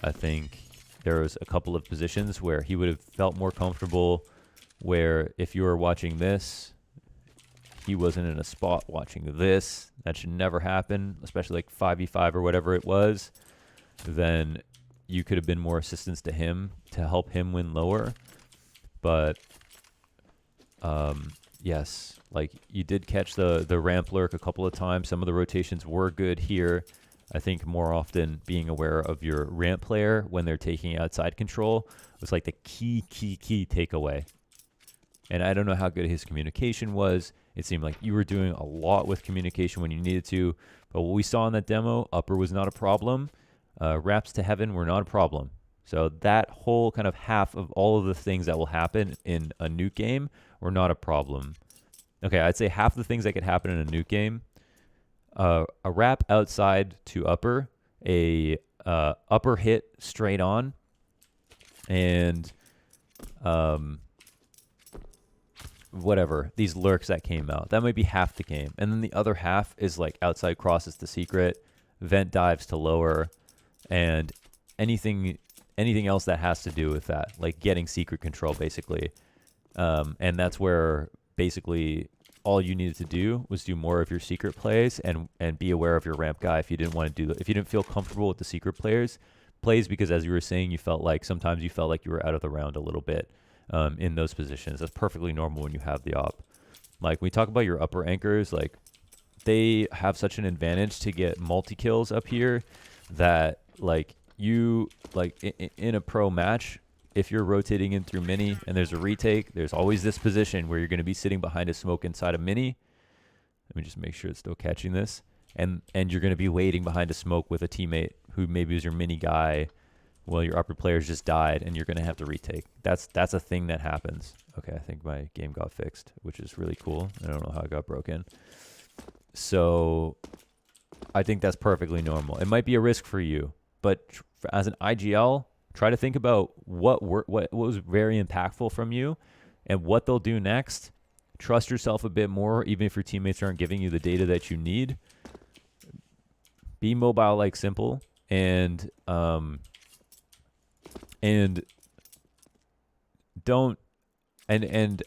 I think there was a couple of positions where he would have felt more comfortable, where if you were watching this, he wasn't in a spot watching this. That should never happen, especially like 5v5 or whatever it was. Then you could have been more assistance to him to help him win lower. But yes, like you did catch the ramp lurk a couple of times. Some of the rotations were good here. I think more often being aware of your ramp player when they're taking outside control was like the key takeaway. And I don't know how good his communication was. It seemed like you were doing a lot with communication when you needed to. But what we saw in that demo, upper was not a problem. Wraps to heaven were not a problem. So that whole kind of half of all of the things that will happen in a nuke game were not a problem. Okay, I'd say half the things that could happen in a nuke game. A wrap outside to upper, a upper hit straight on, and um, whatever, these lurks that came out. That might be half the game. And then the other half is like outside crosses to secret, vent dives to lower, and anything else that has to do with that, like getting secret control basically. And that's where basically all you needed to do was do more of your secret plays and be aware of your ramp guy if you didn't want to do if you didn't feel comfortable with the secret plays, because as you were saying, you felt like sometimes you felt like you were out of the round a little bit in those positions. That's perfectly normal when you have the op. Like, we talk about your upper anchors, like they have such an advantage to get multi-kills up here that like you, like in a pro match, if you're rotating in through mini and there's a retake, there's always this position where you're going to be sitting behind a smoke inside a mini. Let me just make sure it's still catching this. And you're going to be waiting behind a smoke with a teammate who maybe is your mini guy while your upper players just died, and you're going to have to retake. That's a thing that happens. Okay, I think my game got fixed, which is really cool. I don't know how it got broken. So I think that's perfectly normal. It might be a risk for you, but as an IGL, try to think about what was very impactful from you and what they'll do next. Trust yourself a bit more, even if your teammates aren't giving you the data that you need. Be mobile like simple, and don't and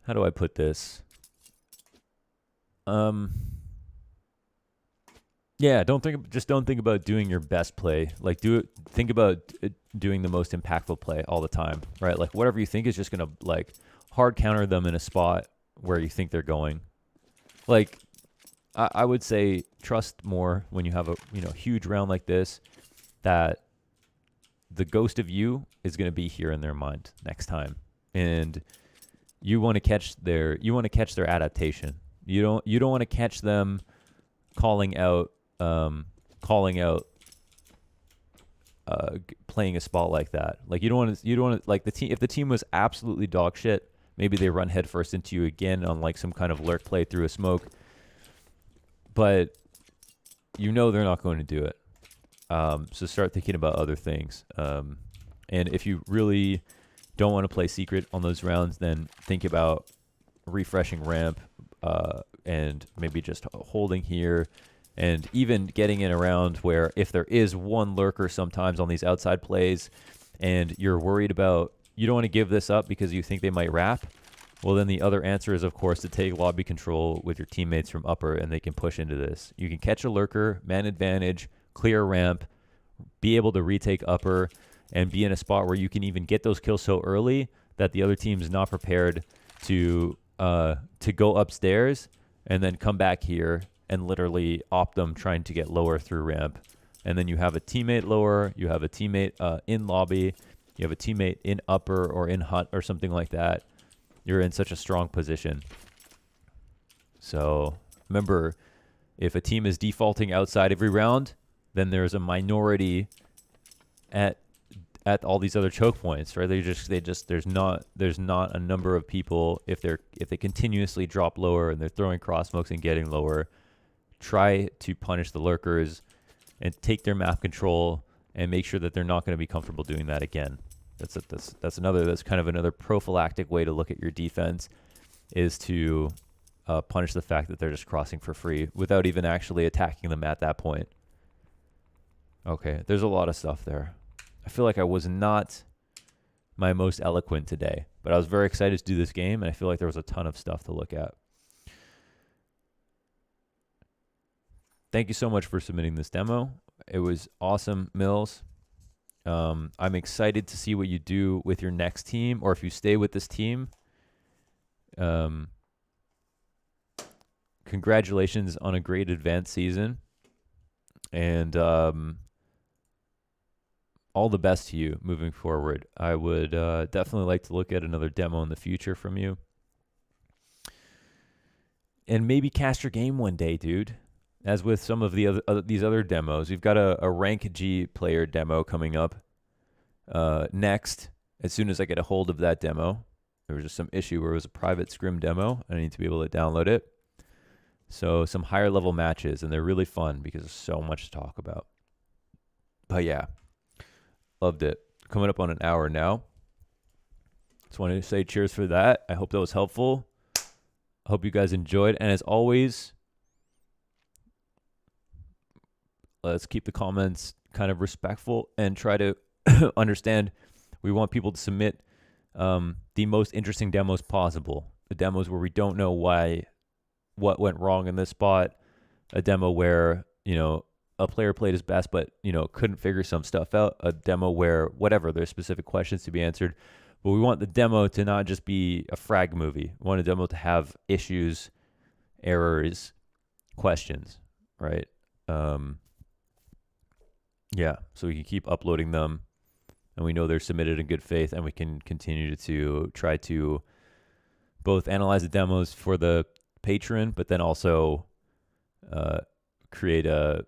how do I put this? Yeah, don't think about doing your best play. Like, think about doing the most impactful play all the time, right? Like, whatever you think is just gonna like hard counter them in a spot where you think they're going. Like, I would say trust more when you have a huge round like this, that the ghost of you is gonna be here in their mind next time, and you want to catch their adaptation. You don't want to catch them calling out playing a spot like that. Like, you don't want to like the team. If the team was absolutely dog shit, maybe they run headfirst into you again on like some kind of lurk play through a smoke. But they're not going to do it. So start thinking about other things. And if you really don't want to play secret on those rounds, then think about refreshing ramp and maybe just holding here. And even getting in a round where if there is one lurker sometimes on these outside plays and you're worried about, you don't want to give this up because you think they might wrap, well, then the other answer is, of course, to take lobby control with your teammates from upper, and they can push into this. You can catch a lurker, man advantage, clear ramp, be able to retake upper, and be in a spot where you can even get those kills so early that the other team is not prepared to go upstairs and then come back here and literally op them trying to get lower through ramp. And then you have a teammate lower, you have a teammate in lobby, you have a teammate in upper or in hut or something like that. You're in such a strong position. So remember, if a team is defaulting outside every round, then there's a minority at all these other choke points, right? There's not a number of people. If they continuously drop lower and they're throwing cross smokes and getting lower, try to punish the lurkers and take their map control and make sure that they're not going to be comfortable doing that again. That's kind of another prophylactic way to look at your defense, is to punish the fact that they're just crossing for free without even actually attacking them at that point. Okay, there's a lot of stuff there. I feel like I was not my most eloquent today, but I was very excited to do this game, and I feel like there was a ton of stuff to look at. Thank you so much for submitting this demo. It was awesome, Millz. I'm excited to see what you do with your next team, or if you stay with this team. Congratulations on a great advanced season, and all the best to you moving forward. I would definitely like to look at another demo in the future from you, and maybe cast your game one day, dude. As with some of the these other demos, we've got a rank G player demo coming up next. As soon as I get a hold of that demo, there was just some issue where it was a private scrim demo, and I need to be able to download it. So some higher level matches, and they're really fun because there's so much to talk about. But yeah, loved it. coming up on an hour now. Just wanted to say cheers for that. I hope that was helpful. I hope you guys enjoyed. And as always, let's keep the comments kind of respectful and try to understand. We want people to submit the most interesting demos possible. The demos where we don't know what went wrong in this spot. A demo where, a player played his best, but, couldn't figure some stuff out. A demo where, whatever, there's specific questions to be answered. But we want the demo to not just be a frag movie. We want a demo to have issues, errors, questions, right? Yeah, so we can keep uploading them, and we know they're submitted in good faith, and we can continue to try to both analyze the demos for the patron, but then also create a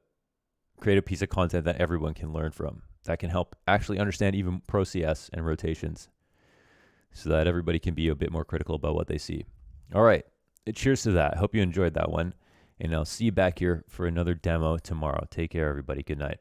piece of content that everyone can learn from, that can help actually understand even Pro CS and rotations, so that everybody can be a bit more critical about what they see. All right, cheers to that. Hope you enjoyed that one, and I'll see you back here for another demo tomorrow. Take care, everybody. Good night.